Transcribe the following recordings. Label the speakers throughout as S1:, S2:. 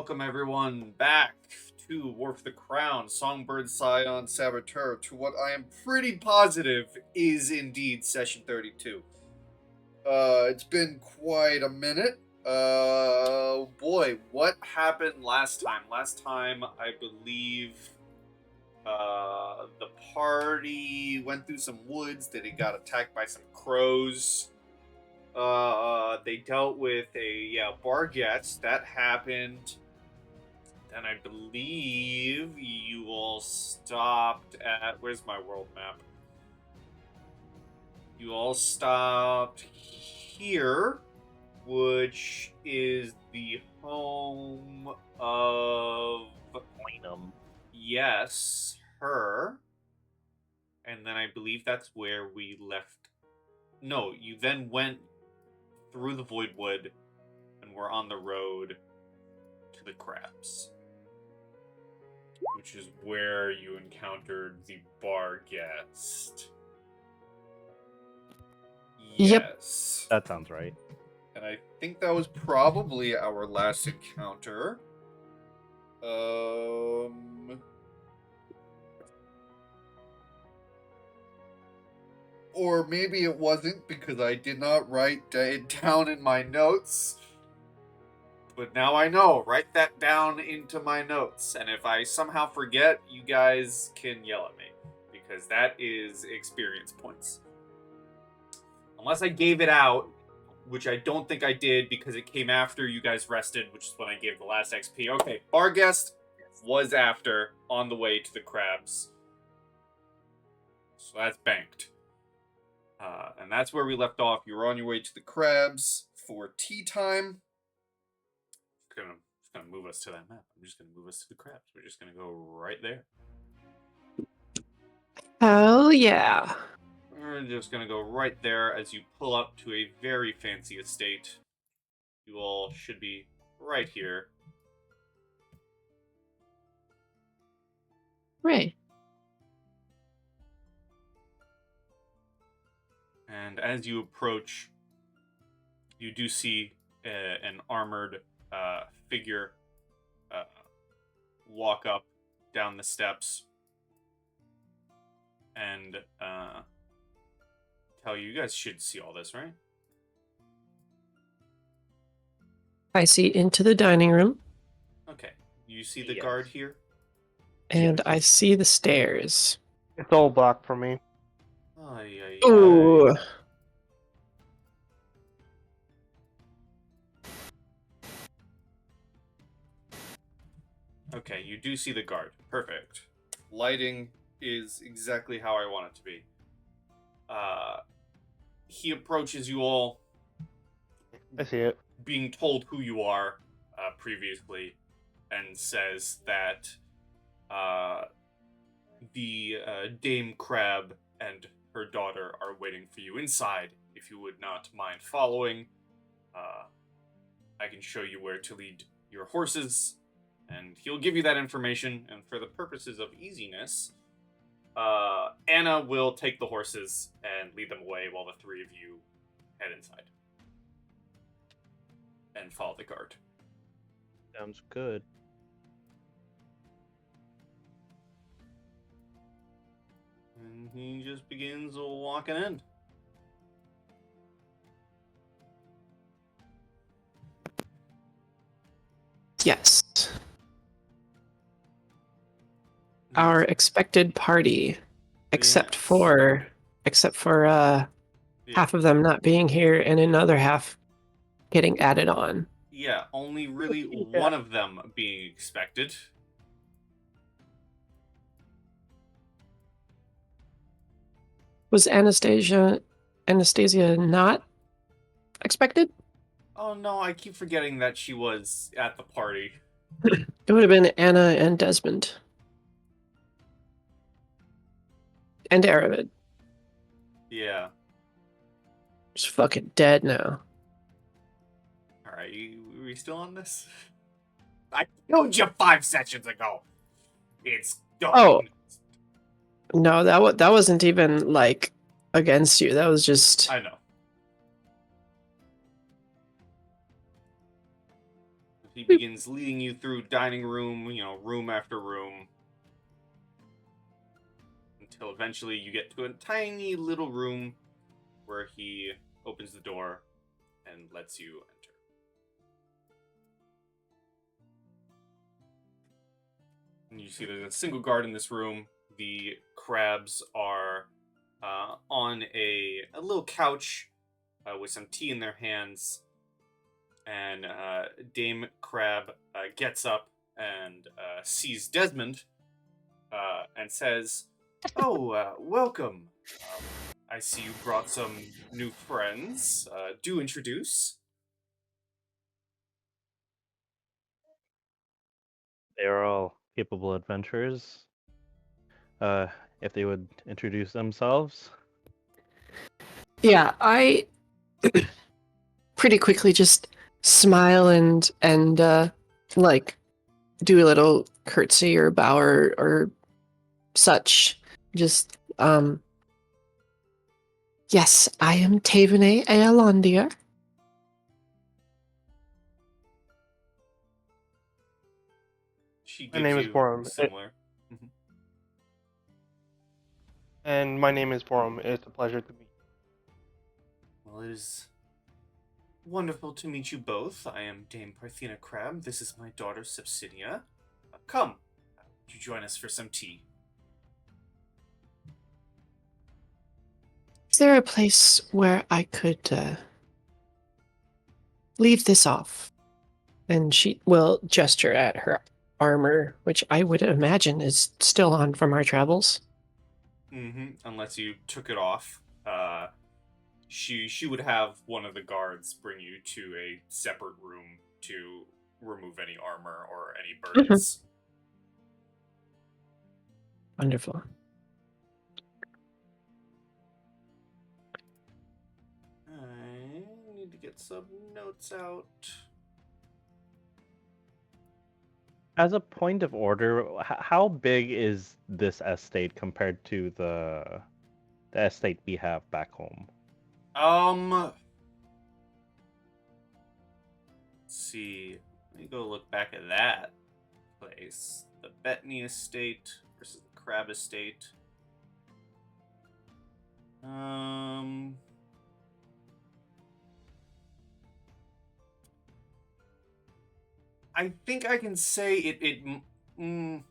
S1: welcome everyone back to War for the Crown, Songbird, Scion, Saboteur, to what I am pretty positive is indeed Session 32. It's been quite a minute. Boy, what happened last time? Last time, I believe, the party went through some woods, then it got attacked by some crows. They dealt with a Bargets. That happened. Then I believe you all stopped at... Where's my world map? You all stopped here, which is the home of... Yes, her. And then I believe that's where we left... No, you then went through the Voidwood, and we're on the road to the Crabs, which is where you encountered the bar guest. Yes.
S2: Yep. That sounds right.
S1: And I think that was probably our last encounter. Or maybe it wasn't, because I did not write it down in my notes. But now I know. Write that down into my notes. And if I somehow forget, you guys can yell at me, because that is experience points. Unless I gave it out, which I don't think I did, because it came after you guys rested, which is when I gave the last XP. Okay, bar guest was after, on the way to the Crabs. So that's banked. And that's where we left off. You were on your way to the Crabs for tea time. It's gonna move us to that map. I'm just gonna move us to the Crabs. We're just gonna go right there.
S3: Oh yeah.
S1: We're just gonna go right there as you pull up to a very fancy estate. You all should be right here.
S3: Right.
S1: And as you approach, you do see an armored figure walk up down the steps and tell you guys should see all this, right?
S3: I see into the dining room.
S1: Okay. You see the guard here?
S3: And I see the stairs.
S2: It's all black for me.
S3: Ooh.
S1: Okay, you do see the guard. Perfect. Lighting is exactly how I want it to be. He approaches you all.
S2: I see it.
S1: Being told who you are previously, and says that the Dame Crab and her daughter are waiting for you inside. If you would not mind following, I can show you where to lead your horses, and he'll give you that information. And for the purposes of easiness, Anna will take the horses and lead them away while the three of you head inside and follow the guard.
S2: Sounds good.
S1: And he just begins walking in.
S3: Yes. Our expected party, except for half of them not being here and another half getting added on.
S1: Yeah, only really one of them being expected.
S3: Was Anastasia not expected?
S1: Oh no, I keep forgetting that she was at the party.
S3: It would have been Anna and Desmond. And Aravid.
S1: Yeah.
S3: She's fucking dead now.
S1: Alright, are we still on this? I killed you 5 sessions ago. It's done.
S3: Oh. No, that wasn't even, like, against you. That was just...
S1: I know. he begins leading you through dining room, room after room, until eventually you get to a tiny little room where he opens the door and lets you enter. And you see there's a single guard in this room. The crabs are on a little couch with some tea in their hands. And Dame Crab gets up and sees Desmond and says, "Oh, welcome. I see you brought some new friends. Do introduce."
S2: They are all capable adventurers. If they would introduce themselves.
S3: Yeah, I pretty quickly just smile and like do a little curtsy or bow or such. Just yes, I am Taevanae Eelondir.
S1: She
S2: My
S1: gives
S2: name is
S1: you
S2: Brom.
S1: similar. Mhm.
S2: And my name is Brom. It's a pleasure to meet you.
S1: Well, it is wonderful to meet you both. I am Dame Parthena Crab. This is my daughter, Sepsinia. Come, would you join us for some tea?
S3: Is there a place where I could leave this off? And she will gesture at her armor, which I would imagine is still on from our travels.
S1: Unless you took it off. She would have one of the guards bring you to a separate room to remove any armor or any burdens.
S3: Wonderful.
S1: I need to get some notes out.
S2: As a point of order, how big is this estate compared to the estate we have back home?
S1: Let's see. Let me go look back at that place. The Bettany estate versus the Crab estate. I think I can say let me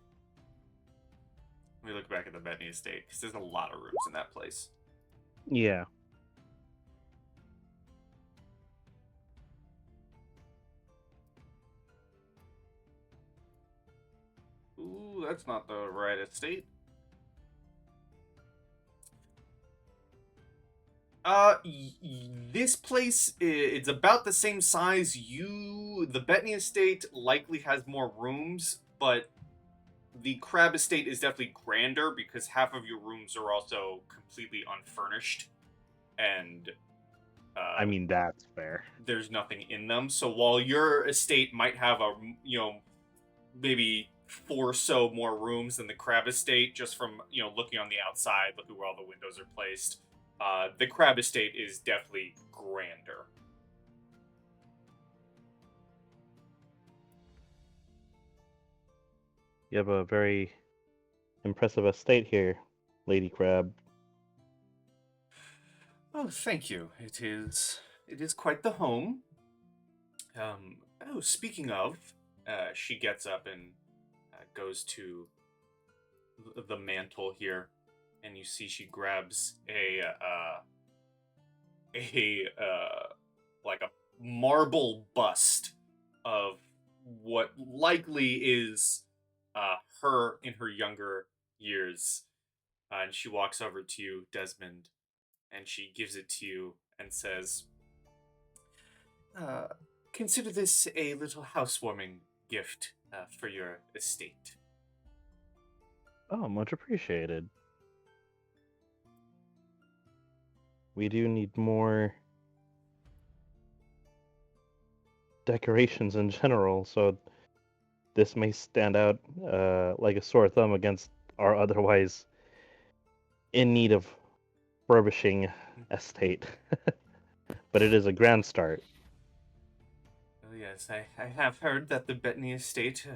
S1: look back at the Bettany estate, because there's a lot of rooms in that place.
S2: Yeah.
S1: Ooh, that's not the right estate. This place, it's about the same size. The Bettany estate likely has more rooms, but the Crab estate is definitely grander because half of your rooms are also completely unfurnished, and
S2: I mean, that's fair.
S1: there's nothing in them. So while your estate might have maybe 4 or so more rooms than the Crab estate, just from looking on the outside, looking where all the windows are placed, the Crab estate is definitely grander.
S2: You have a very impressive estate here, Lady Crab.
S1: Oh, thank you. It is quite the home. Speaking of, she gets up and goes to the mantle here, and you see she grabs like a marble bust of what likely is her in her younger years, and she walks over to you, Desmond, and she gives it to you and says, "Consider this a little housewarming gift for your estate."
S2: Oh, much appreciated. We do need more decorations in general, so this may stand out like a sore thumb against our otherwise in need of furbishing estate. But it is a grand start.
S1: Oh yes, I have heard that the Bettany estate,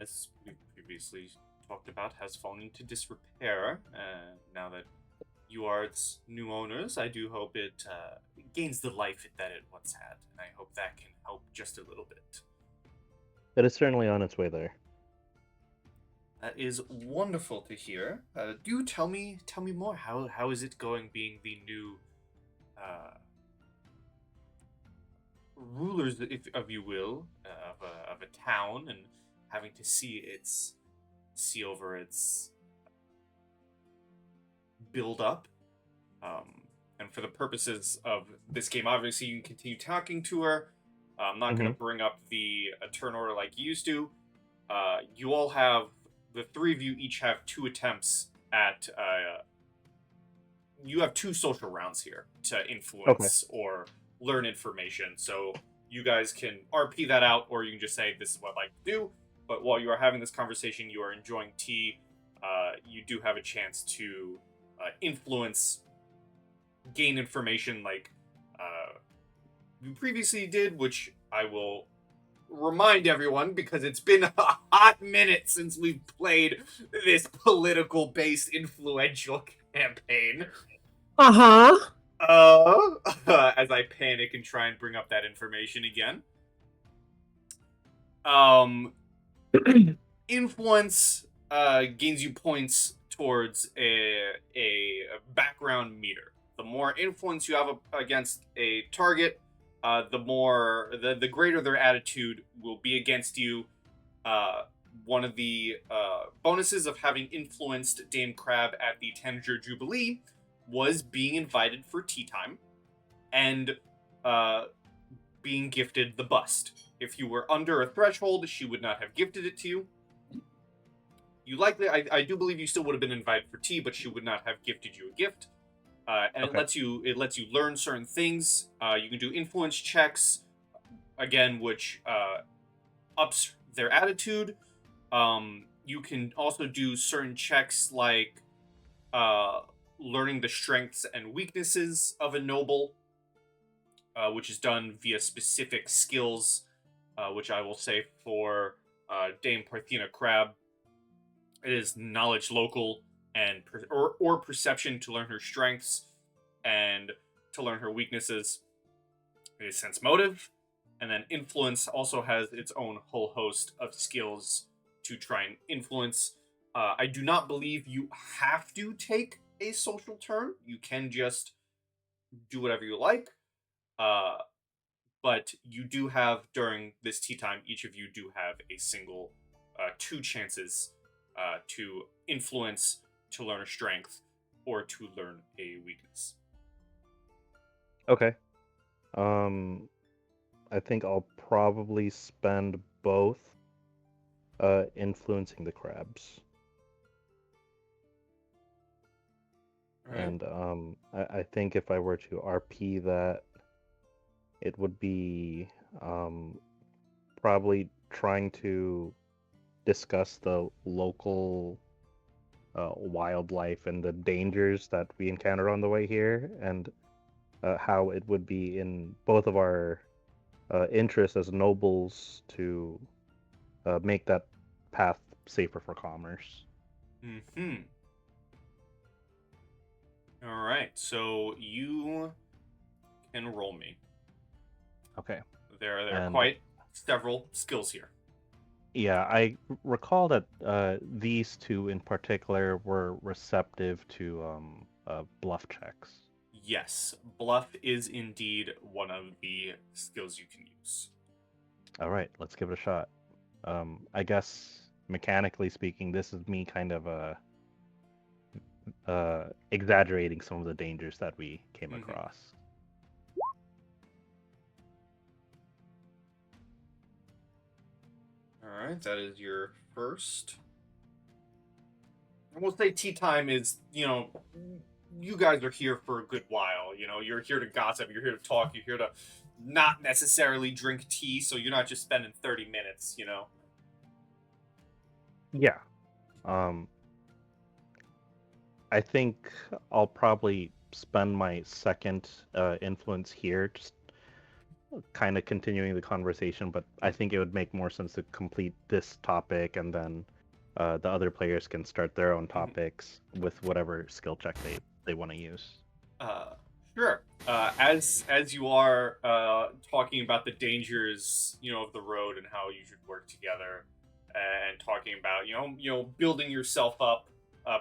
S1: as we previously talked about, has fallen into disrepair. Now that you are its new owners, I do hope it gains the life that it once had, and I hope that can help just a little bit.
S2: It is certainly on its way there.
S1: That is wonderful to hear. Do tell me more. How is it going being the new rulers, if you will, of a town, and having to see over its build up? And for the purposes of this game, obviously you can continue talking to her. I'm not going to bring up the turn order like you used to. You all have, the three of you each have 2 attempts at. You have 2 social rounds here to influence or learn information. So you guys can RP that out, or you can just say, this is what I'd like to do. But while you are having this conversation, you are enjoying tea. You do have a chance to influence, gain information like you previously did, which I will remind everyone because it's been a hot minute since we've played this political-based influential campaign.
S3: Uh-huh.
S1: As I panic and try and bring up that information again. Influence gains you points towards a background meter. The more influence you have against a target, the greater their attitude will be against you. One of the bonuses of having influenced Dame Crab at the 10-year Jubilee was being invited for tea time and being gifted the bust. If you were under a threshold, she would not have gifted it to you. You likely, I do believe you still would have been invited for tea, but she would not have gifted you a gift. And it lets you learn certain things. You can do influence checks, again, which ups their attitude. You can also do certain checks like learning the strengths and weaknesses of a noble, which is done via specific skills, which I will say for Dame Parthena Crab, it is knowledge local and or perception to learn her strengths, and to learn her weaknesses it is sense motive, and then influence also has its own whole host of skills to try and influence. I do not believe you have to take a social turn. You can just do whatever you like. But you do have, during this tea time, each of you do have a single 2 chances to influence, to learn a strength, or to learn a weakness.
S2: Okay. I think I'll probably spend both influencing the crabs. Right. And I think if I were to RP that, it would be probably trying to discuss the local wildlife and the dangers that we encounter on the way here, and how it would be in both of our interests as nobles to make that path safer for commerce.
S1: All right, so you can roll me.
S2: Okay.
S1: There are quite several skills here.
S2: Yeah, I recall that these 2 in particular were receptive to bluff checks.
S1: Yes, bluff is indeed one of the skills you can use.
S2: All right, let's give it a shot. I guess mechanically speaking, this is me kind of exaggerating some of the dangers that we came across.
S1: All right, that is your first. And we'll say tea time is, you guys are here for a good while. You're here to gossip, you're here to talk, you're here to not necessarily drink tea, so you're not just spending 30 minutes,
S2: Yeah. I think I'll probably spend my second influence here, just kind of continuing the conversation, but I think it would make more sense to complete this topic, and then the other players can start their own topics with whatever skill check they want to use.
S1: Sure. As you are talking about the dangers, of the road and how you should work together, and talking about building yourself up,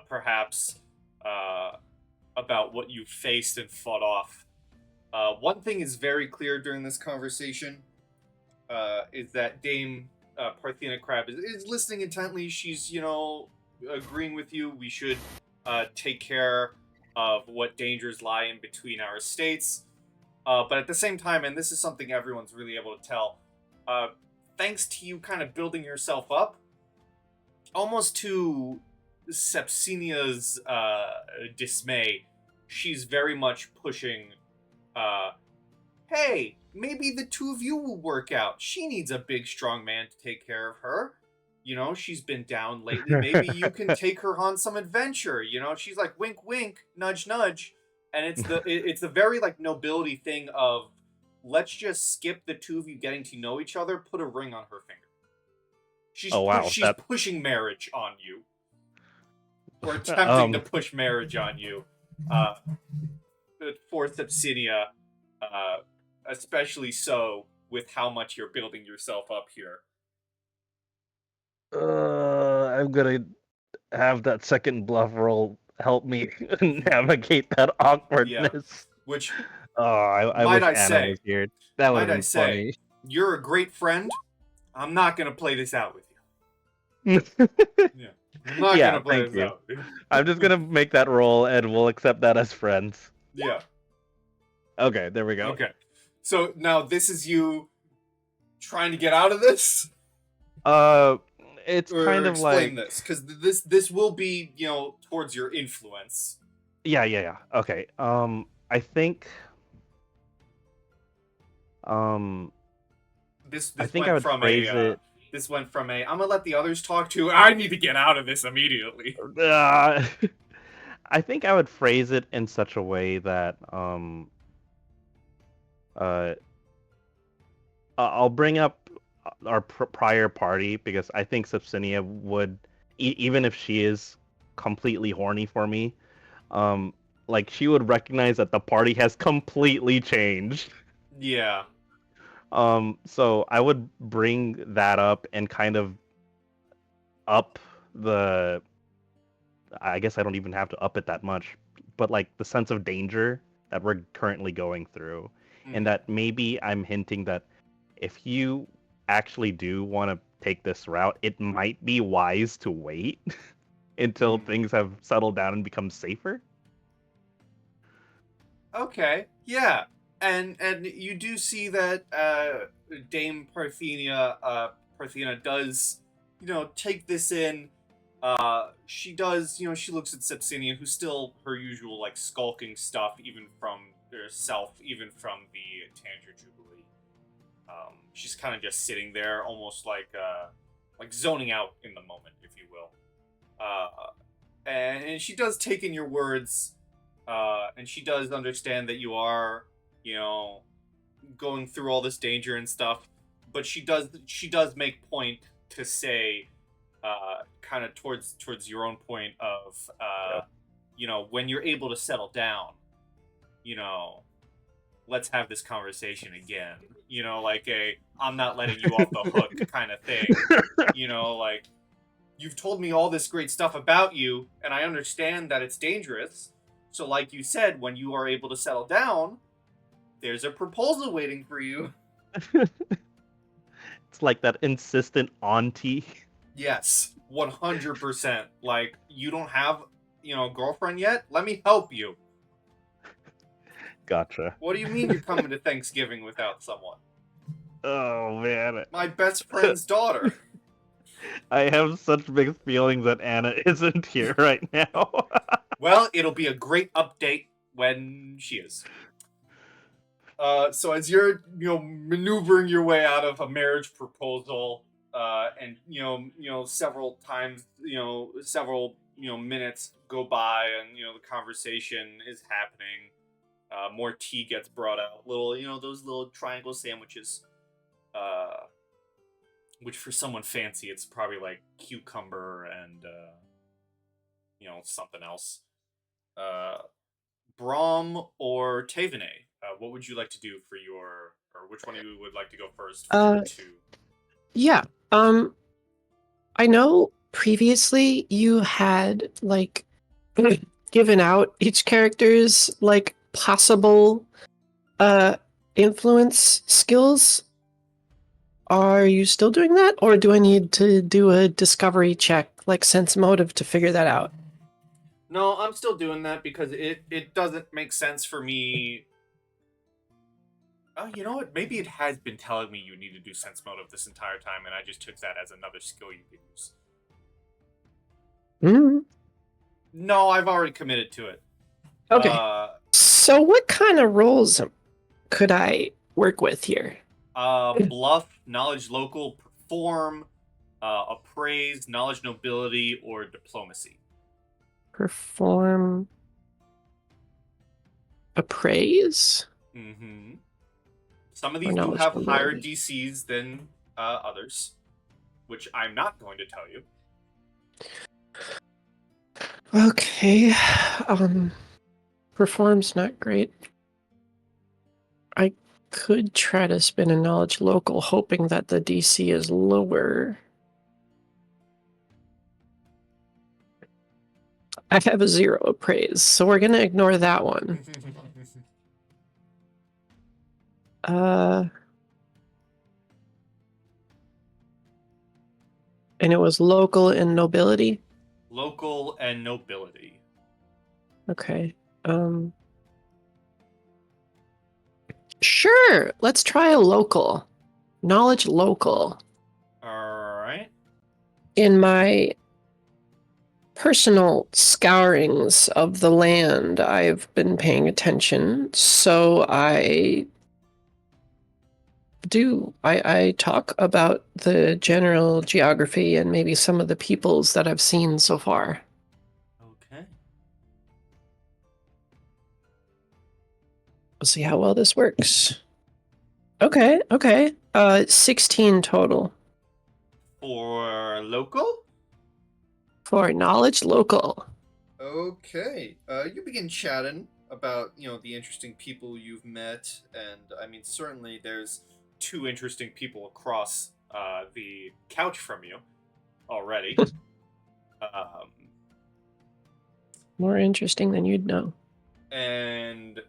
S1: perhaps about what you faced and fought off. One thing is very clear during this conversation, is that Dame Parthena Crab is listening intently. She's agreeing with you. We should take care of what dangers lie in between our estates. But at the same time, and this is something everyone's really able to tell, thanks to you kind of building yourself up, almost to Sepsinia's dismay, she's very much pushing, hey, maybe the two of you will work out. She needs a big, strong man to take care of her. She's been down lately. Maybe you can take her on some adventure. She's like, wink, wink, nudge, nudge. And it's the very, like, nobility thing of, let's just skip the two of you getting to know each other, put a ring on her finger. She's pushing marriage on you. Or attempting to push marriage on you. For Sepsinia, especially so with how much you're building yourself up here.
S2: I'm gonna have that second bluff roll help me navigate that awkwardness.
S1: Yeah. Which,
S2: I wish Anna was here. That would have been funny.
S1: You're a great friend. I'm not gonna play this out with you. Yeah. I'm not gonna play this out.
S2: I'm just gonna make that roll, and we'll accept that as friends.
S1: Yeah.
S2: Okay, there we go.
S1: Okay. So now this is you trying to get out of this?
S2: It's kind of like...
S1: explain this, because this will be, towards your influence.
S2: Yeah. Okay. I think...
S1: This
S2: I think I would phrase it...
S1: This went from I'm gonna let the others talk to, I need to get out of this immediately.
S2: I think I would phrase it in such a way that, I'll bring up our prior party, because I think Sepsinia would, even if she is completely horny for me, like, she would recognize that the party has completely changed.
S1: Yeah.
S2: So I would bring that up and kind of up the... I guess I don't even have to up it that much, but, like, the sense of danger that we're currently going through, and that maybe I'm hinting that if you actually do want to take this route, it might be wise to wait until things have settled down and become safer.
S1: Okay, yeah. And you do see that Dame Parthena does, take this in. She does, she looks at Sepsinia, who's still her usual, like, skulking stuff, even from herself, even from the Tanger Jubilee. She's kind of just sitting there, almost like zoning out in the moment, if you will. And she does take in your words, and she does understand that you are, going through all this danger and stuff, but she does make point to say, kind of towards your own point of, when you're able to settle down, let's have this conversation again. Like I'm not letting you off the hook kind of thing. Like, you've told me all this great stuff about you, and I understand that it's dangerous. So like you said, when you are able to settle down, there's a proposal waiting for you.
S2: It's like that insistent auntie.
S1: Yes, 100%. Like, you don't have, a girlfriend yet? Let me help you.
S2: Gotcha.
S1: What do you mean you're coming to Thanksgiving without someone?
S2: Oh, man.
S1: My best friend's daughter.
S2: I have such big feelings that Anna isn't here right now.
S1: Well, it'll be a great update when she is. So as you're, maneuvering your way out of a marriage proposal, and several times, several minutes go by, and the conversation is happening. More tea gets brought out. Those little triangle sandwiches. Which for someone fancy, it's probably like cucumber and something else. Brom or Taevanae, what would you like to do for or which one of you would like to go first for your two?
S3: Yeah. I know previously you had like given out each character's like possible influence skills. Are you still doing that, or do I need to do a discovery check, like sense motive, to figure that out?
S1: No, I'm still doing that because it doesn't make sense for me. Oh, you know what? Maybe it has been telling me you need to do sense motive this entire time, and I just took that as another skill you could use. No, I've already committed to it.
S3: Okay. So what kind of roles could I work with here?
S1: Bluff, knowledge local, perform, appraise, knowledge nobility, or diplomacy.
S3: Perform, appraise?
S1: Mm-hmm. Some of these do have
S3: nobility.
S1: higher DCs than others, which I'm not going to tell you.
S3: Okay. Perform's not great. I could try to spin a knowledge local, hoping that the DC is lower. I have a 0 appraise, so we're gonna ignore that one. And it was local and nobility?
S1: Local and nobility.
S3: Okay. Sure, let's try a local. Knowledge local.
S1: Alright.
S3: In my personal scourings of the land, I've been paying attention, so I talk about the general geography and maybe some of the peoples that I've seen so far.
S1: Okay.
S3: We'll see how well this works. Okay. 16 total.
S1: For local?
S3: For knowledge local.
S1: Okay. You begin chatting about, the interesting people you've met, and I mean, certainly there's 2 interesting people across the couch from you already.
S3: More interesting than you'd know.
S1: And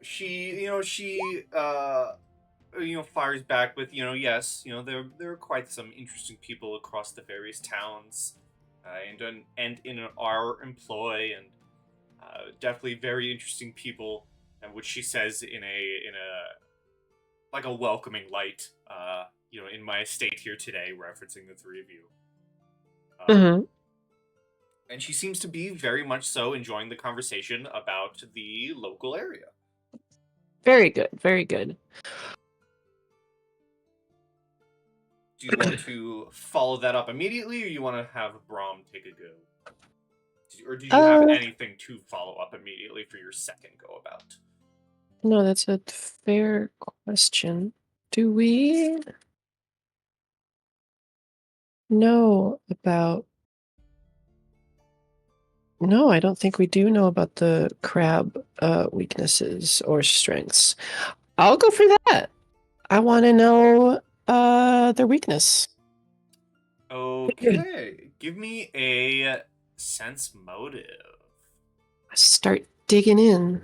S1: she fires back with, yes, there are quite some interesting people across the various towns, and in our employ, and definitely very interesting people, and which she says in a like a welcoming light, in my estate here today, referencing the 3 of you. And she seems to be very much so enjoying the conversation about the local area.
S3: Very good, very good.
S1: Do you want to follow that up immediately, or you want to have Brom take a go? Or do you have anything to follow up immediately for your second go about?
S3: No, that's a fair question. Do we know about... No, I don't think we do know about the crab weaknesses or strengths. I'll go for that. I want to know their weakness.
S1: Okay. Give me a sense motive.
S3: Start digging in.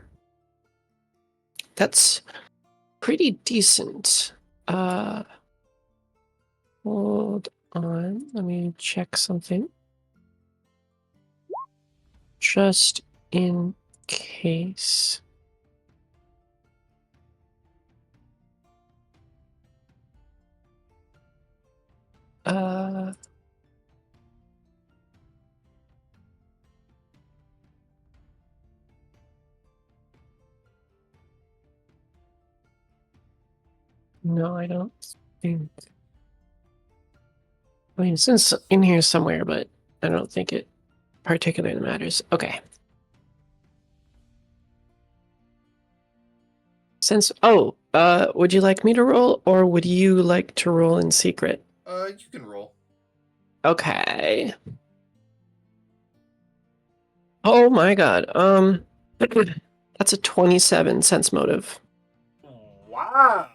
S3: That's pretty decent. Hold on. Let me check something. Just in case. No, I don't think. I mean, it's in here somewhere, but I don't think it particularly matters. Okay. Would you like me to roll, or would you like to roll in secret?
S1: You can roll.
S3: Okay. Oh my god. That's a 27 sense motive.
S1: Wow.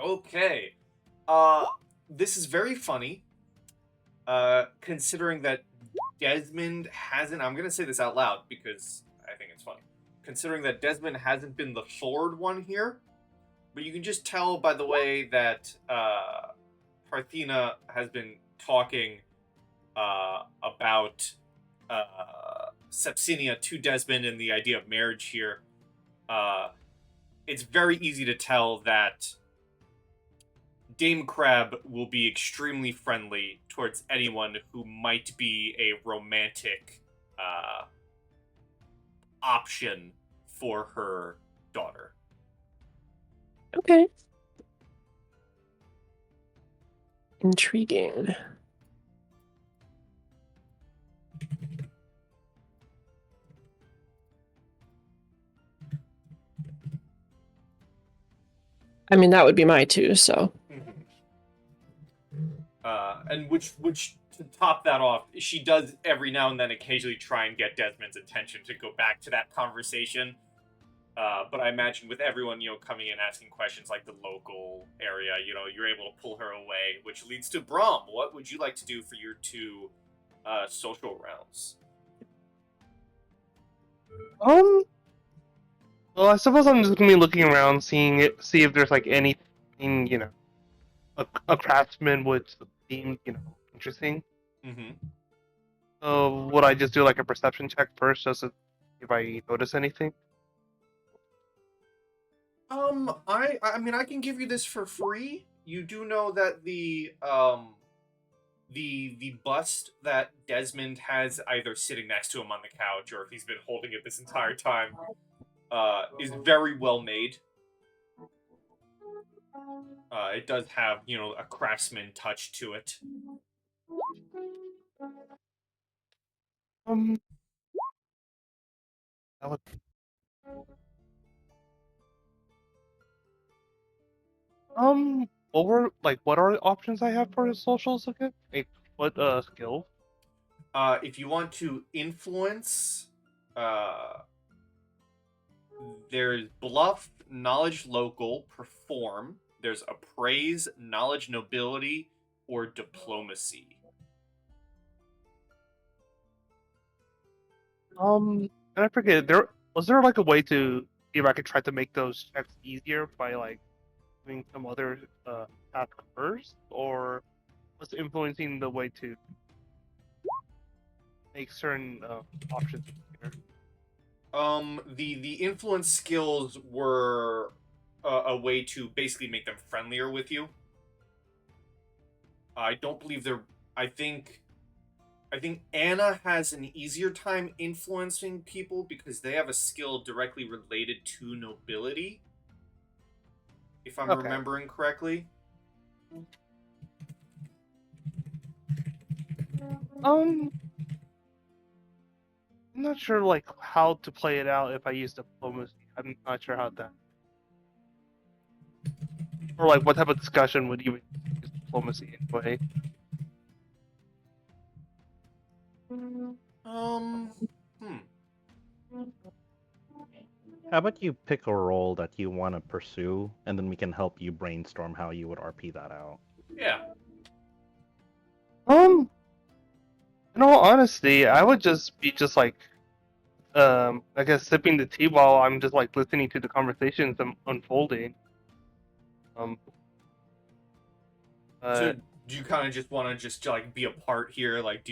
S1: Okay. This is very funny. Considering that Desmond hasn't, I'm gonna say this out loud because I think it's funny. Considering that Desmond hasn't been the forward one here, but you can just tell by the way that Parthena has been talking about Sepsinia to Desmond and the idea of marriage here. It's very easy to tell that Dame Crab will be extremely friendly towards anyone who might be a romantic option for her daughter.
S3: Okay. Intriguing. I mean, that would be my two, so.
S1: And which to top that off, she does every now and then occasionally try and get Desmond's attention to go back to that conversation. But I imagine with everyone, coming in asking questions like the local area, you're able to pull her away, which leads to Brom. What would you like to do for your two social rounds?
S4: Well, I suppose I'm just gonna be looking around, see if there's like anything, a craftsman would seem, interesting.
S1: Mm-hmm.
S4: So would I just do like a perception check first, just to see if I notice anything?
S1: I mean, I can give you this for free. You do know that the bust that Desmond has either sitting next to him on the couch or if he's been holding it this entire time, is very well made. It does have, a craftsman touch to it.
S4: That would... what are the options I have for his socials again? Like, what skill?
S1: If you want to influence, there's bluff, knowledge local, perform. There's appraise, knowledge nobility, or diplomacy.
S4: And I forget, was there like a way to see if I could try to make those checks easier by like doing some other task first, or was influencing the way to make certain options easier?
S1: The influence skills were a way to basically make them friendlier with you. I don't believe they're. I think Anna has an easier time influencing people because they have a skill directly related to nobility. If I'm remembering correctly.
S4: I'm not sure like how to play it out if I use diplomacy. I'm not sure how that. Or like what type of discussion would you use diplomacy anyway?
S2: How about you pick a role that you want to pursue, and then we can help you brainstorm how you would RP that out.
S1: Yeah.
S4: In all honesty, I would just be like, I guess sipping the tea while I'm just like listening to the conversations unfolding.
S1: So do you kind of just want to just like be a part here? Like,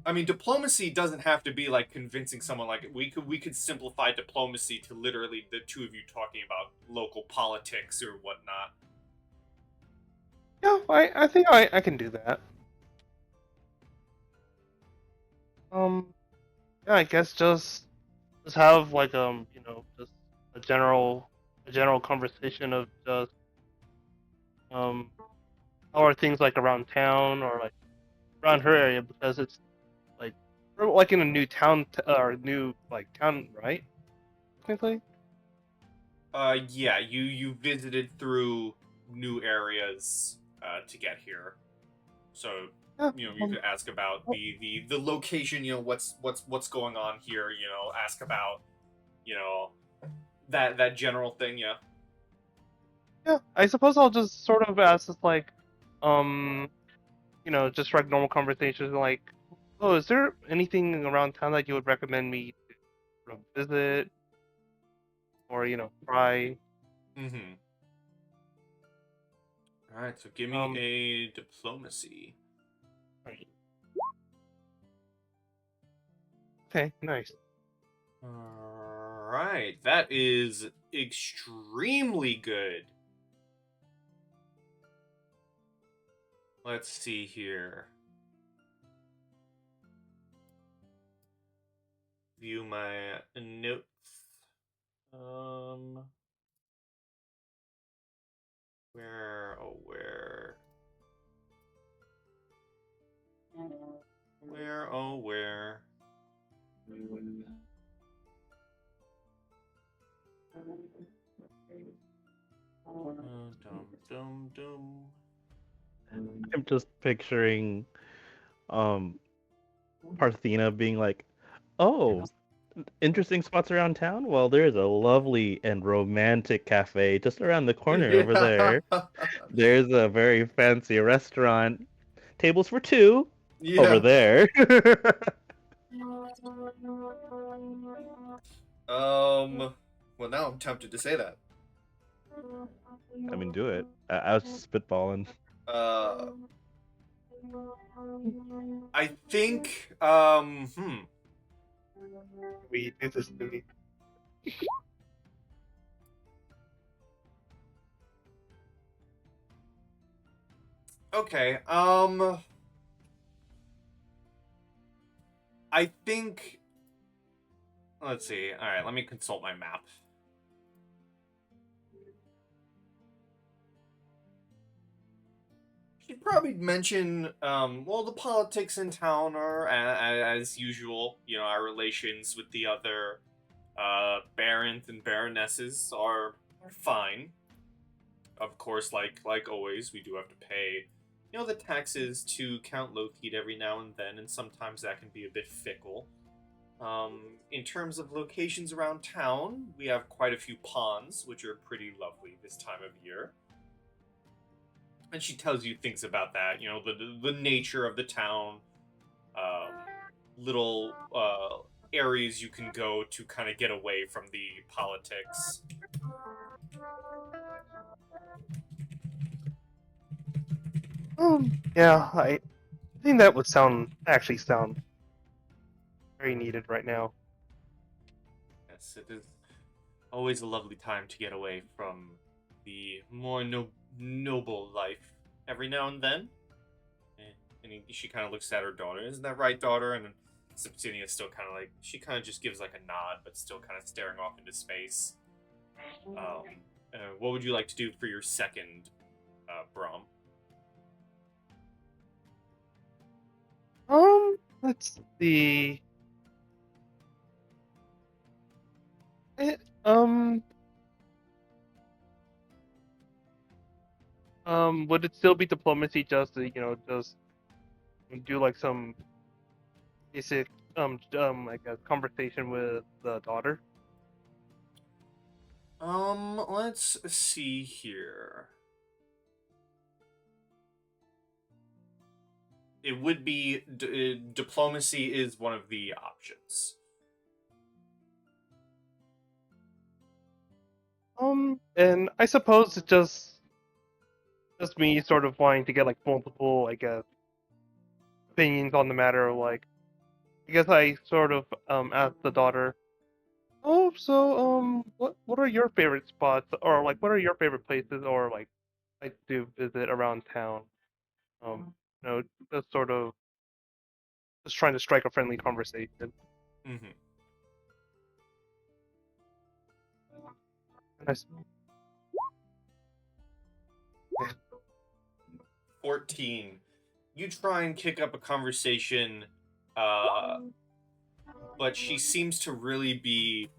S1: I mean, diplomacy doesn't have to be like convincing someone. Like, we could simplify diplomacy to literally the two of you talking about local politics or whatnot.
S4: Yeah, I think I can do that. Yeah, I guess just have like just a general conversation of just how are things like around town or like around her area, because it's like we're like in a new town or new like town, right? technically?
S1: Yeah, you visited through new areas to get here. So,
S4: Yeah.
S1: you could ask about the location, what's going on here, ask about, that general thing, yeah.
S4: Yeah, I suppose I'll just sort of ask this, like, just like normal conversations, like, oh, is there anything around town that you would recommend me to sort of visit or try?
S1: Mm-hmm. Alright, so give me
S4: Um,
S1: a diplomacy.
S4: right. Okay, nice.
S1: Alright, that is extremely good. Let's see here. View my notes. Where, oh, where? Where, oh, where? Dum, dum, dum.
S2: I'm just picturing Parthena being like, "Oh, interesting spots around town? Well, there's a lovely and romantic cafe just around the corner over there. There's a very fancy restaurant. Tables for two over
S1: Yeah.
S2: there."
S1: Well, now I'm tempted to say that.
S2: I mean, do it. I was spitballing.
S1: Uh, I think,
S4: We do this movie.
S1: Okay, I think, let's see. All right, let me consult my map. She'd probably mention, well, the politics in town are, as usual. Our relations with the other barons and baronesses are fine. Of course, like always, we do have to pay, the taxes to Count Lothheed every now and then, and sometimes that can be a bit fickle. In terms of locations around town, we have quite a few ponds, which are pretty lovely this time of year. And she tells you things about that, the nature of the town, little areas you can go to kind of get away from the politics.
S4: Yeah, I think that would actually sound very needed right now.
S1: Yes, it is always a lovely time to get away from the more noble life every now and then. And she kind of looks at her daughter. Isn't that right, daughter? And Septimia's still kind of like, she kind of just gives like a nod, but still kind of staring off into space. What would you like to do for your second, Brom?
S4: Let's see. Would it still be diplomacy just to, just do like some basic, I guess, conversation with the daughter?
S1: Let's see here. It would be diplomacy is one of the options.
S4: And I suppose it's just me sort of wanting to get like multiple, I guess, opinions on the matter. Like, I guess I sort of asked the daughter, oh, so what are your favorite spots, or like what are your favorite places, or like to visit around town? You know, just sort of just trying to strike a friendly conversation.
S1: Mm-hmm.
S4: And I s-
S1: 14. You try and kick up a conversation, but she seems to really be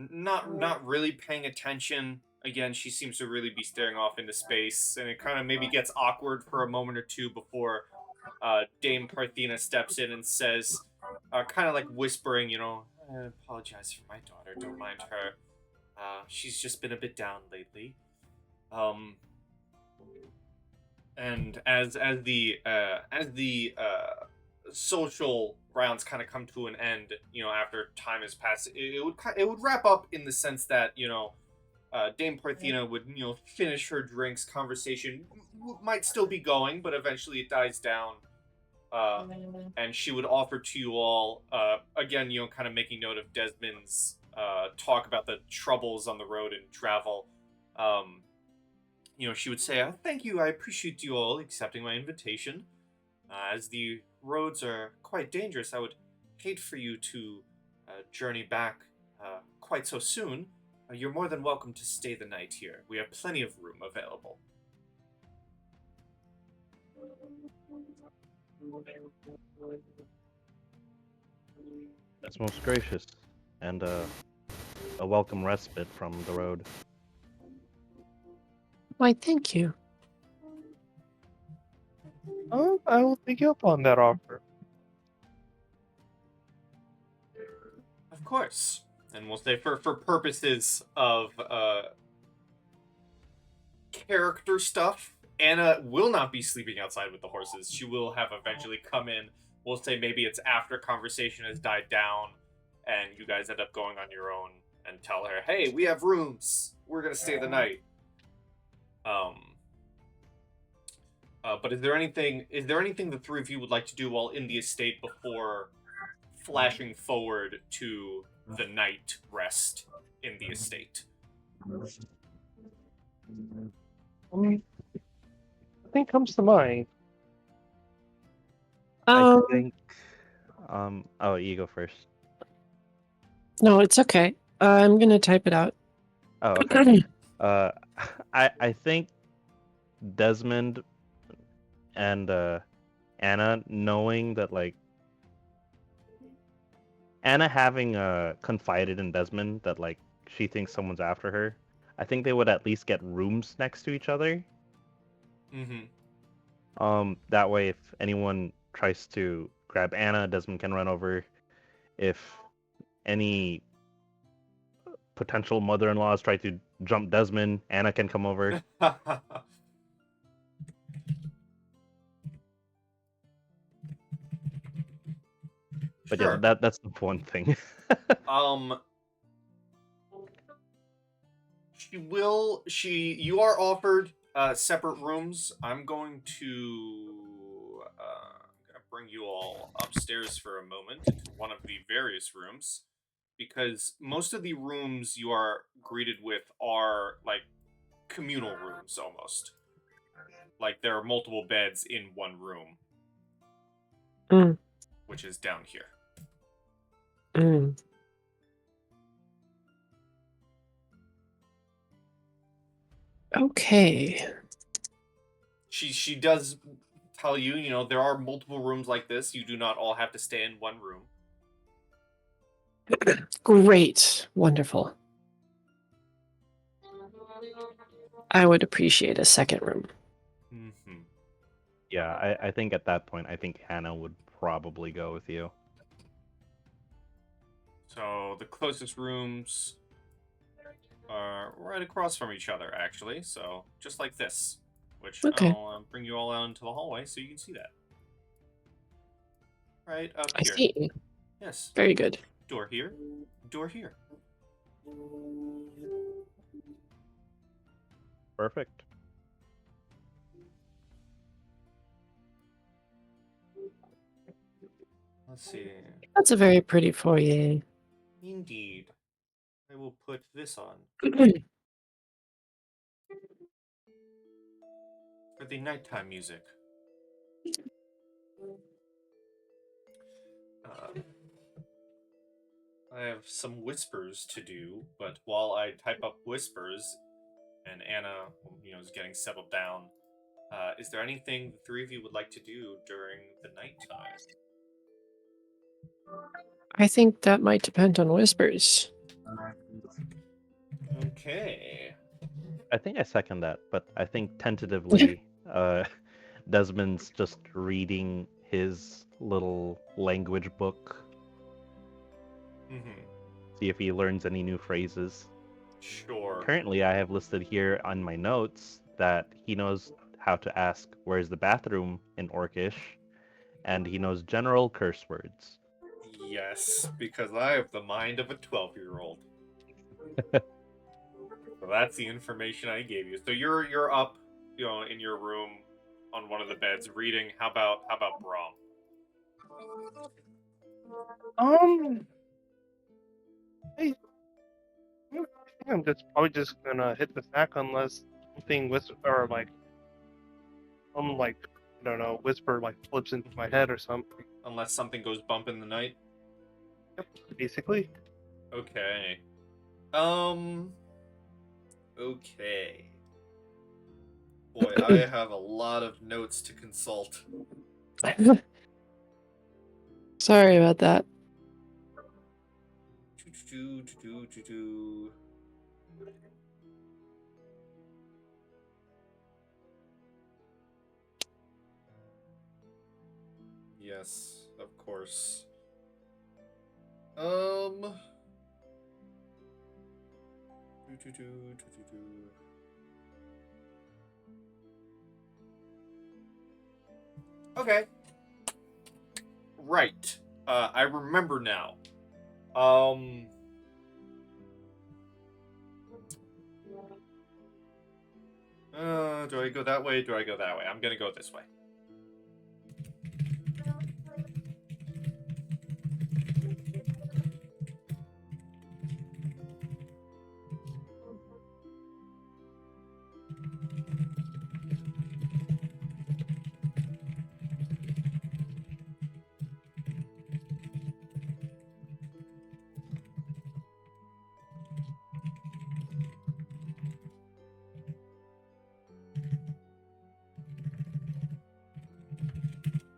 S1: not really paying attention. Again, she seems to really be staring off into space, and it kind of maybe gets awkward for a moment or two before Dame Parthena steps in and says, kind of like whispering, I apologize for my daughter. Don't mind her. She's just been a bit down lately. And as the social rounds kind of come to an end, after time has passed, it would wrap up in the sense that Dame Parthena would finish her drinks. Conversation might still be going, but eventually it dies down. And she would offer to you all, again, kind of making note of Desmond's talk about the troubles on the road and travel. She would say, thank you, I appreciate you all accepting my invitation. As the roads are quite dangerous, I would hate for you to journey back quite so soon. You're more than welcome to stay the night here. We have plenty of room available.
S2: That's most gracious, and a welcome respite from the road.
S3: Why, thank you.
S4: I will take you up on that offer.
S1: Of course. And we'll say for purposes of character stuff, Anna will not be sleeping outside with the horses. She will have eventually come in. We'll say maybe it's after conversation has died down and you guys end up going on your own and tell her, hey, we have rooms. We're going to stay the night. But is there anything the three of you would like to do while in the estate before flashing forward to the night rest in the estate?
S4: Nothing comes to mind.
S2: I think. Oh, you go first.
S3: No, it's okay. I'm gonna type it out.
S2: Oh, okay. I think Desmond and Anna, knowing that, like, Anna having confided in Desmond that, like, she thinks someone's after her, I think they would at least get rooms next to each other.
S1: Mm-hmm.
S2: That way, if anyone tries to grab Anna, Desmond can run over. If any potential mother-in-laws try to jump Desmond, Anna can come over. But
S1: Sure.
S2: yeah, that's the one thing.
S1: You are offered separate rooms. I'm going to bring you all upstairs for a moment into one of the various rooms, because most of the rooms you are greeted with are like communal rooms almost. Like there are multiple beds in one room. Which is down here.
S3: Okay.
S1: She does tell you, there are multiple rooms like this. You do not all have to stay in one room.
S3: Great. Wonderful. I would appreciate a second room.
S1: Mm-hmm.
S2: Yeah, I think at that point, I think Hannah would probably go with you.
S1: So the closest rooms are right across from each other, actually. So just like this, which
S3: Okay.
S1: I'll bring you all out into the hallway so you can see that. Right up
S3: I
S1: here.
S3: see.
S1: Yes.
S3: Very good.
S1: Door here. Door here.
S2: Perfect.
S1: Let's see.
S3: That's a very pretty foyer.
S1: Indeed. I will put this on. For the nighttime music. I have some whispers to do, but while I type up whispers and Anna, is getting settled down, is there anything the three of you would like to do during the nighttime?
S3: I think that might depend on whispers.
S1: Okay.
S2: I think I second that, but I think tentatively, Desmond's just reading his little language book.
S1: Mm-hmm.
S2: See if he learns any new phrases.
S1: Sure.
S2: Currently, I have listed here on my notes that he knows how to ask, "Where's the bathroom?" in Orcish, and he knows general curse words.
S1: Yes, because I have the mind of a 12-year-old. So that's the information I gave you. So you're up, in your room on one of the beds reading. How about Brom?
S4: I think I'm just probably just gonna hit the sack unless something whisper or like I don't know, whisper like flips into my head or something.
S1: Unless something goes bump in the night.
S4: Yep, basically.
S1: Okay. Okay. Boy, I have a lot of notes to consult.
S3: Sorry about that.
S1: Yes, of course. Okay. Right. I remember now. Do I go that way? Do I go that way? I'm gonna go this way.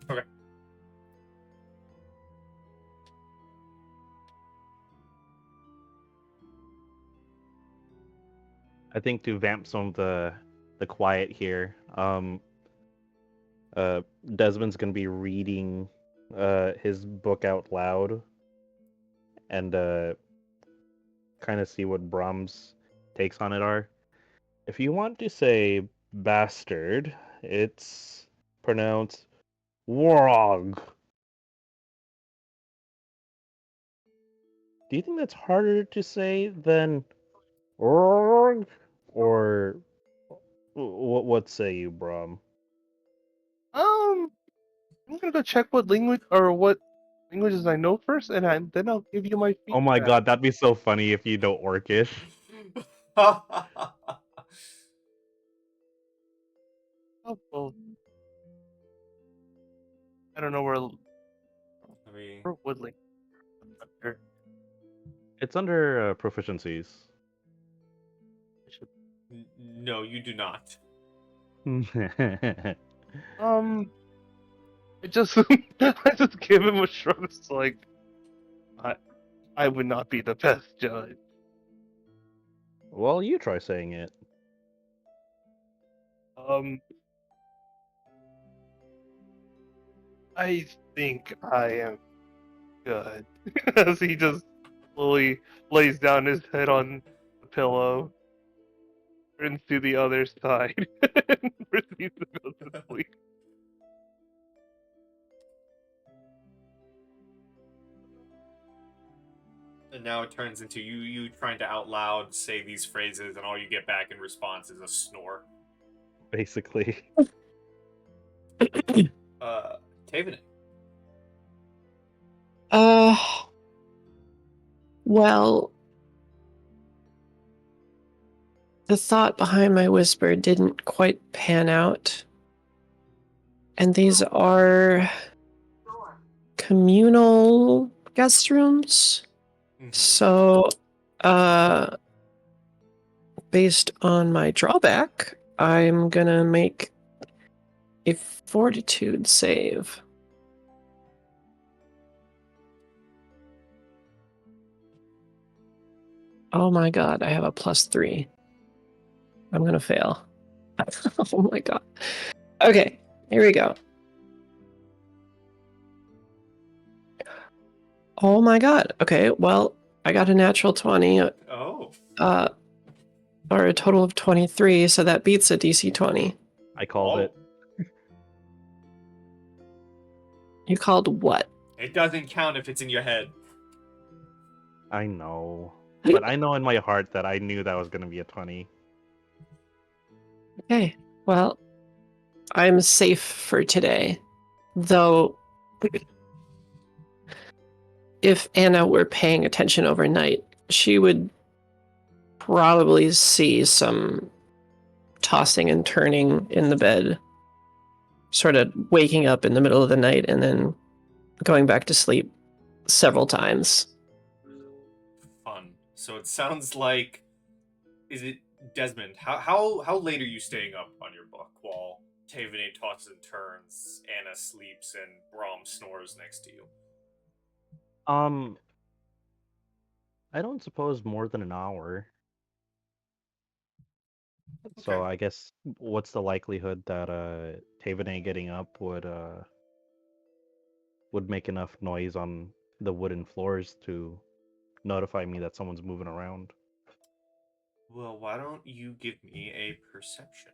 S1: Okay.
S2: I think to vamp some of the quiet here, Desmond's gonna be reading his book out loud and kind of see what Brom's takes on it are. If you want to say bastard, it's pronounced warog. Do you think that's harder to say than warog? Or what say you, Brom?
S4: I'm gonna go check what languages I know first, and then I'll give you my feedback.
S2: Oh my god, that'd be so funny if you know Orcish.
S4: Oh, well, I don't know where Woodley.
S2: It's under proficiencies.
S1: No, you do not.
S4: I just I just give him a shrug. It's like I would not be the best judge.
S2: Well, you try saying it.
S4: I think I am good. As he just slowly lays down his head on the pillow, turns to the other side, and proceeds to go to sleep.
S1: And now it turns into you trying to out loud say these phrases, and all you get back in response is a snore.
S2: Basically.
S1: Taevanae.
S3: Well, the thought behind my whisper didn't quite pan out. And these are communal guest rooms.
S1: Mhm.
S3: So, based on my drawback, I'm gonna make a fortitude save. Oh my god, I have a +3. I'm gonna fail. Oh my god. Okay, here we go. Oh my god. Okay, well, I got a natural 20,
S1: Oh.
S3: or a total of 23, so that beats a DC 20.
S2: I called it.
S3: You called what?
S1: It doesn't count if it's in your head.
S2: I know. But I know in my heart that I knew that was going to be a 20.
S3: Okay, well, I'm safe for today. Though, if Anna were paying attention overnight, she would probably see some tossing and turning in the bed, sort of waking up in the middle of the night and then going back to sleep several times.
S1: Fun. So it sounds like, is it Desmond? How late are you staying up on your book while Taevanae tosses and turns, Anna sleeps, and Brom snores next to you?
S2: I don't suppose more than an hour.
S1: Okay.
S2: So I guess what's the likelihood that Taevanae getting up would make enough noise on the wooden floors to notify me that someone's moving around?
S1: Well, why don't you give me a perception?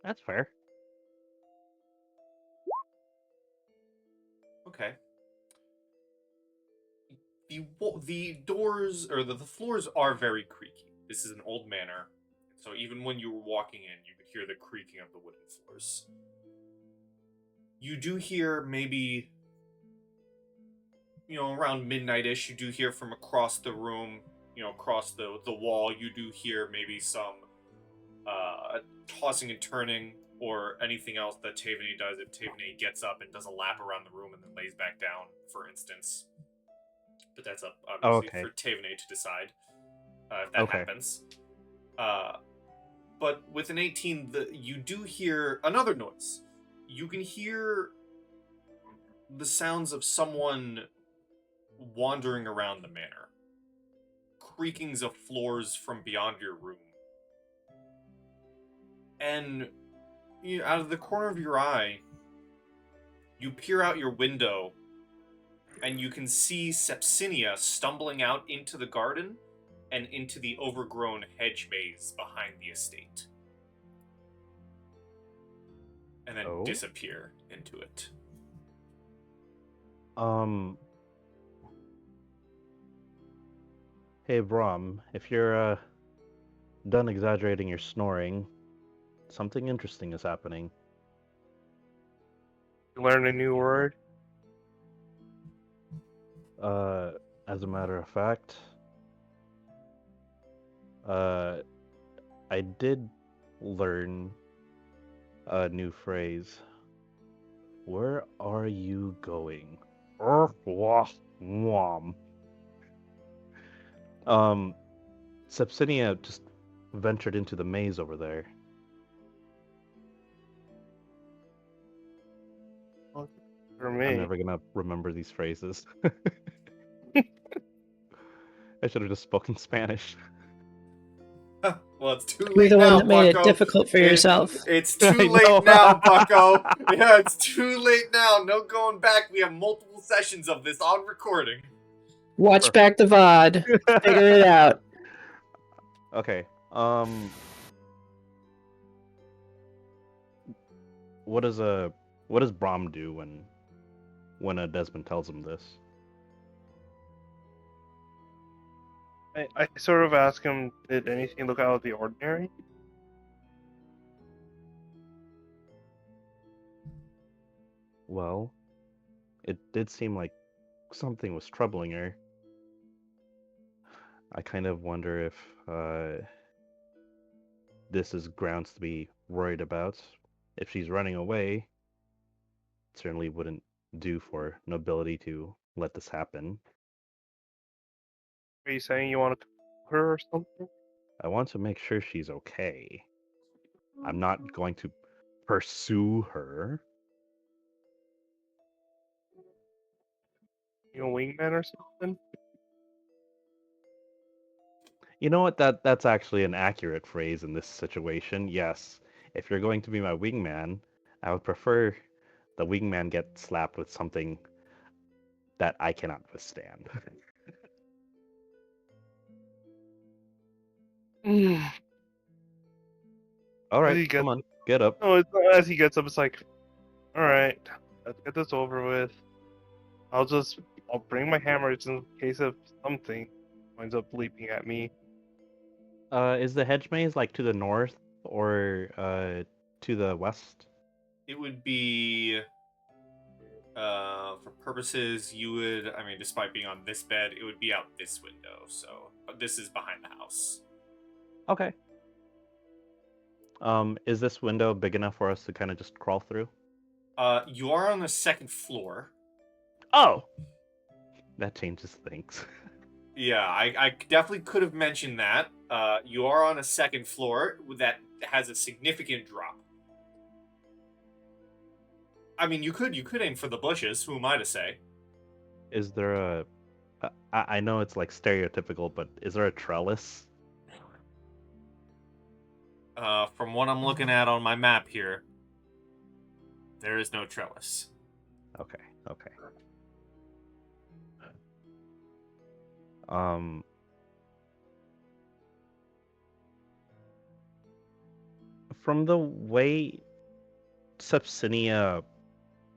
S2: That's fair.
S1: Okay. The doors, or the floors are very creaky. This is an old manor, so even when you were walking in, you could hear the creaking of the wooden floors. You do hear maybe, around midnight-ish, you do hear from across the room, across the wall, you do hear maybe some tossing and turning or anything else that Taevanae does if Taevanae gets up and does a lap around the room and then lays back down, for instance. But that's up, obviously,
S2: Okay.
S1: for Taevanae to decide if that happens. But with an 18, you do hear another noise. You can hear the sounds of someone wandering around the manor. Creakings of floors from beyond your room. And out of the corner of your eye, you peer out your window and you can see Sepsinia stumbling out into the garden and into the overgrown hedge maze behind the estate. And then disappear into it.
S2: Hey, Brom, if you're done exaggerating your snoring, something interesting is happening.
S4: You learn a new word?
S2: As a matter of fact, I did learn a new phrase. Where are you going? Sepsinia just ventured into the maze over there.
S4: For me.
S2: I'm never gonna remember these phrases. I should have just spoken Spanish.
S1: Well, it's too
S3: You're
S1: late
S3: the one
S1: now,
S3: that made
S1: Bucko.
S3: it difficult for yourself.
S1: It's too
S2: I
S1: late
S2: know.
S1: now, Bucko. Yeah, it's too late now. No going back. We have multiple sessions of this on recording.
S3: Watch back the VOD. Figure it out.
S2: Okay. What does Brom do when a Desmond tells him this?
S4: I sort of ask him, did anything look out of the ordinary?
S2: Well, it did seem like something was troubling her. I kind of wonder if this is grounds to be worried about. If she's running away, it certainly wouldn't do for nobility to let this happen.
S4: Are you saying you want to call her or something?
S2: I want to make sure she's okay. I'm not going to pursue her.
S4: You a wingman or something?
S2: You know what? That's actually an accurate phrase in this situation. Yes, if you're going to be my wingman, I would prefer the wingman get slapped with something that I cannot withstand.
S4: Mm.
S2: All
S4: As
S2: right,
S4: he
S2: come
S4: gets,
S2: on, get up.
S4: as he gets up, it's like, all right, let's get this over with. I'll bring my hammer just in case of something winds up leaping at me.
S2: Is the hedge maze like to the north or to the west?
S1: It would be, for purposes, you would, I mean, despite being on this bed, it would be out this window. So, but this is behind the house.
S2: Okay. Is this window big enough for us to kind of just crawl through?
S1: You are on the second floor.
S2: Oh, that changes things.
S1: Yeah, I definitely could have mentioned that. You are on a second floor that has a significant drop. I mean, you could aim for the bushes. Who am I to say?
S2: Is there a? I know it's like stereotypical, but is there a trellis?
S1: From what I'm looking at on my map here, there is no trellis.
S2: Okay. Um, from the way Sepsinia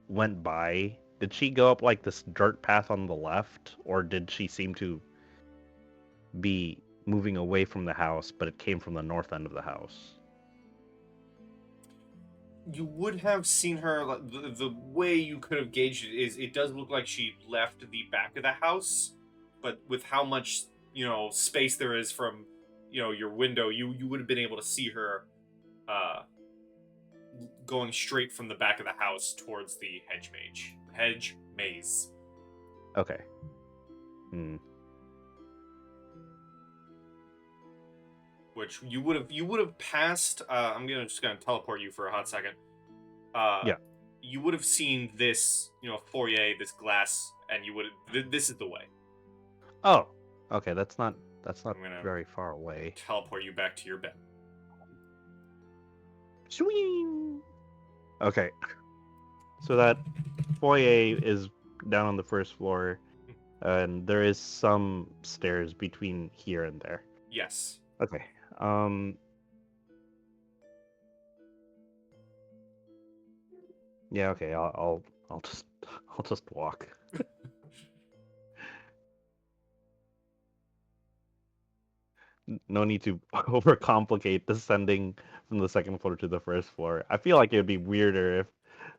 S2: went by, did she go up like this dirt path on the left, or did she seem to be moving away from the house, but it came from the north end of the house?
S1: You would have seen her. Like, the way you could have gauged it is, it does look like she left the back of the house, but with how much space there is from your window, you would have been able to see her going straight from the back of the house towards the hedge maze.
S2: Okay. Hmm.
S1: Which you would have passed. I'm just gonna teleport you for a hot second.
S2: Yeah.
S1: You would have seen this, foyer, this glass, and you would. This is the way.
S2: Oh. Okay. That's not
S1: I'm gonna
S2: very far away.
S1: teleport you back to your bed.
S2: Swing. Okay. So that foyer is down on the first floor, and there is some stairs between here and there.
S1: Yes.
S2: Okay. Yeah. Okay. I'll just walk. No need to overcomplicate descending from the second floor to the first floor. I feel like it would be weirder if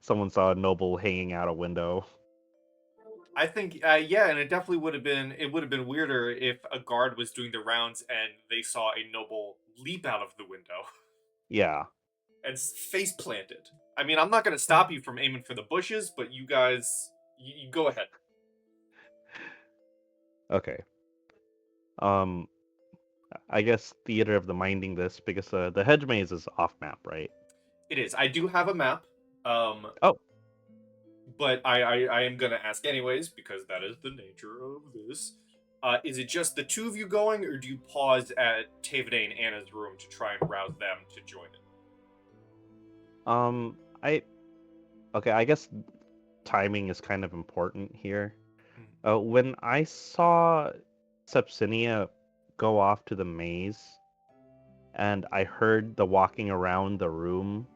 S2: someone saw a noble hanging out a window.
S1: I think, yeah, and it definitely would have been. It would have been weirder if a guard was doing the rounds and they saw a noble leap out of the window
S2: Yeah.
S1: and face planted. I mean, I'm not going to stop you from aiming for the bushes, but you guys, you go ahead.
S2: Okay. I guess theater of the minding this because the hedge maze is off map, right?
S1: It is. I do have a map.
S2: Oh.
S1: But I am gonna ask anyways because that is the nature of this. Is it just the two of you going, or do you pause at Taevanae and Anna's room to try and rouse them to join it?
S2: I guess timing is kind of important here. When I saw Sepsinia go off to the maze, and I heard the walking around the room,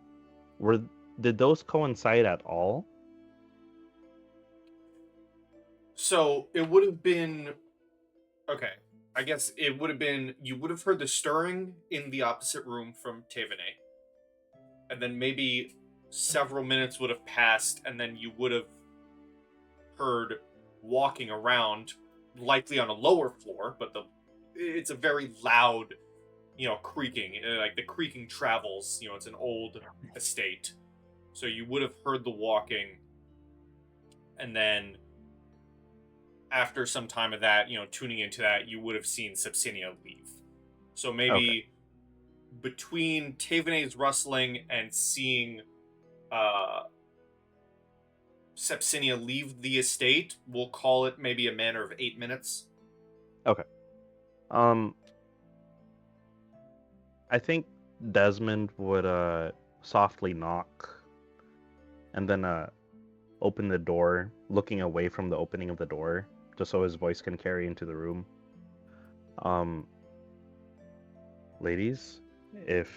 S2: did those coincide at all?
S1: So it would have been okay. I guess it would have been you would have heard the stirring in the opposite room from Taevanae, and then maybe several minutes would have passed, and then you would have heard walking around, likely on a lower floor, but it's a very loud, creaking. Like the creaking travels. It's an old estate, so you would have heard the walking, and then after some time of that, tuning into that, you would have seen Sepsinia leave. So maybe between Taevanae's rustling and seeing Sepsinia leave the estate, we'll call it maybe a matter of 8 minutes.
S2: Okay. I think Desmond would softly knock and then open the door, looking away from the opening of the door, just so his voice can carry into the room. Ladies, if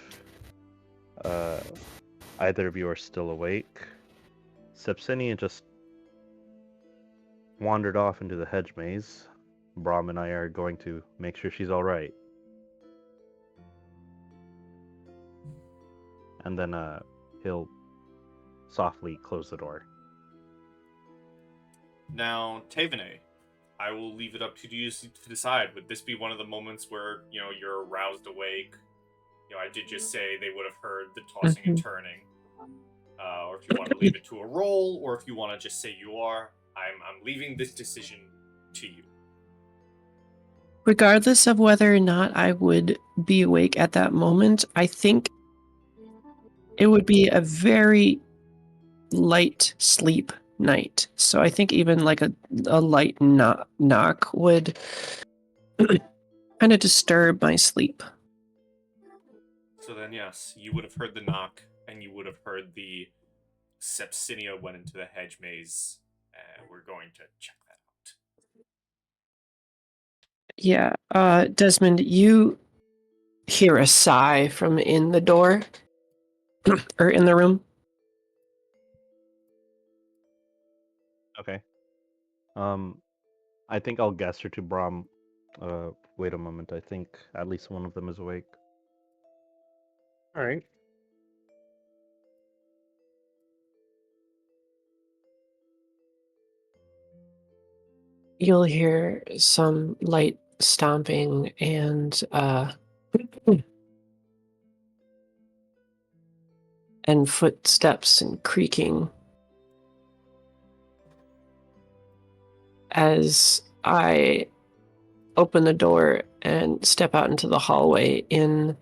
S2: either of you are still awake, Sepsinia just wandered off into the hedge maze. Brom and I are going to make sure she's alright. And then he'll softly close the door.
S1: Now, Taevanae, I will leave it up to you to decide. Would this be one of the moments where, you're roused awake? I did just say they would have heard the tossing and turning. Or if you want to leave it to a roll, or if you want to just say you are, I'm leaving this decision to you.
S3: Regardless of whether or not I would be awake at that moment, I think it would be a very light sleep night. So I think even like a light knock would kind of disturb my sleep.
S1: So then, yes, you would have heard the knock, and you would have heard the Sepsinia went into the hedge maze. We're going to check that out.
S3: Yeah, Desmond, you hear a sigh from in the door or in the room.
S2: Okay. I think I'll gesture to Brom. Wait a moment. I think at least one of them is awake. All right.
S3: You'll hear some light stomping and footsteps and creaking as I open the door and step out into the hallway in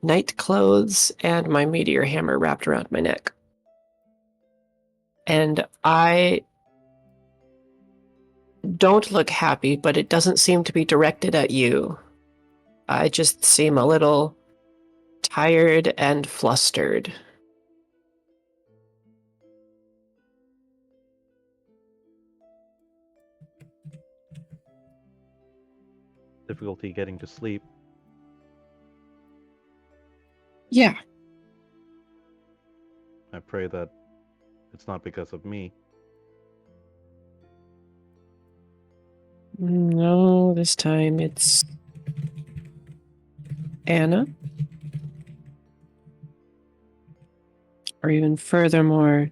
S3: night clothes and my meteor hammer wrapped around my neck. And I don't look happy, but it doesn't seem to be directed at you. I just seem a little tired and flustered.
S2: Difficulty getting to sleep.
S3: Yeah.
S2: I pray that it's not because of me.
S3: No, this time it's Anna. Or even furthermore,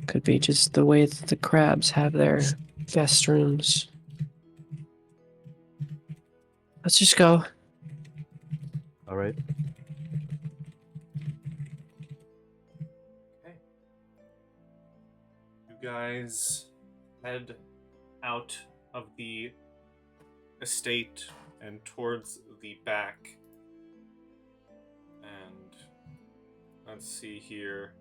S3: could be just the way that the crabs have their guest rooms. Let's just go.
S2: All right.
S1: Okay. You guys head out of the estate and towards the back. And let's see here.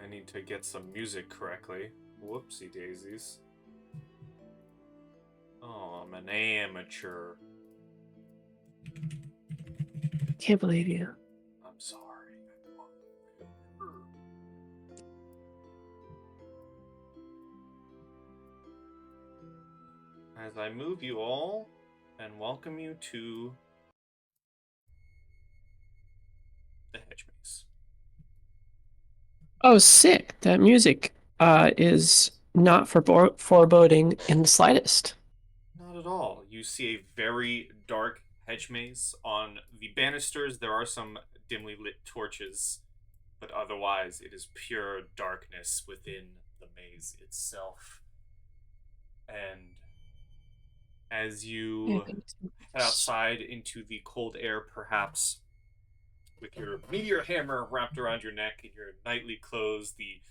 S1: I need to get some music correctly. Whoopsie daisies. Oh, I'm an amateur.
S3: Can't believe you.
S1: I'm sorry. As I move you all and welcome you to the hedge maze.
S3: Oh, sick. That music is not foreboding in the slightest.
S1: Not at all. You see a very dark hedge maze. On the banisters, there are some dimly lit torches, but otherwise it is pure darkness within the maze itself. And as you head outside into the cold air, perhaps with your meteor hammer wrapped around your neck and your knightly clothes, the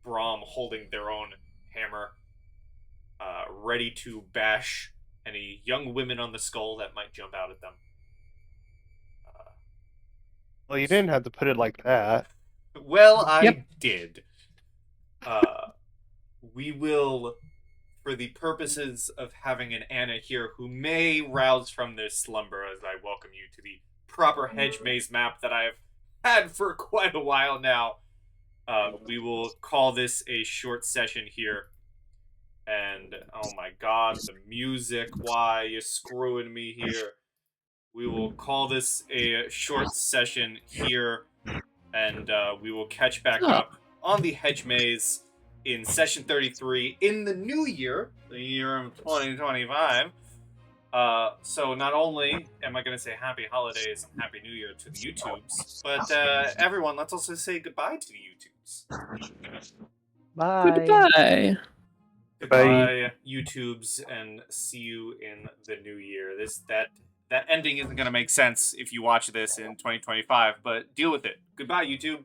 S1: Brom holding their own hammer, ready to bash any young women on the skull that might jump out at them.
S4: Well, you didn't have to put it like that.
S1: Well, I did. We will for the purposes of having an Anna here who may rouse from their slumber as I welcome you to the proper hedge maze map that I've had for quite a while now. We will call this a short session here. And, oh my god, the music, why you screwing me here? We will call this a short session here, and we will catch back up on the hedge maze in session 33 in the new year, the year of 2025. So not only am I going to say happy holidays and happy new year to the YouTubes, but everyone, let's also say goodbye to the YouTubes.
S2: Bye.
S3: Goodbye.
S1: Goodbye, YouTubes, and see you in the new year. That ending isn't going to make sense if you watch this in 2025, but deal with it. Goodbye, YouTube.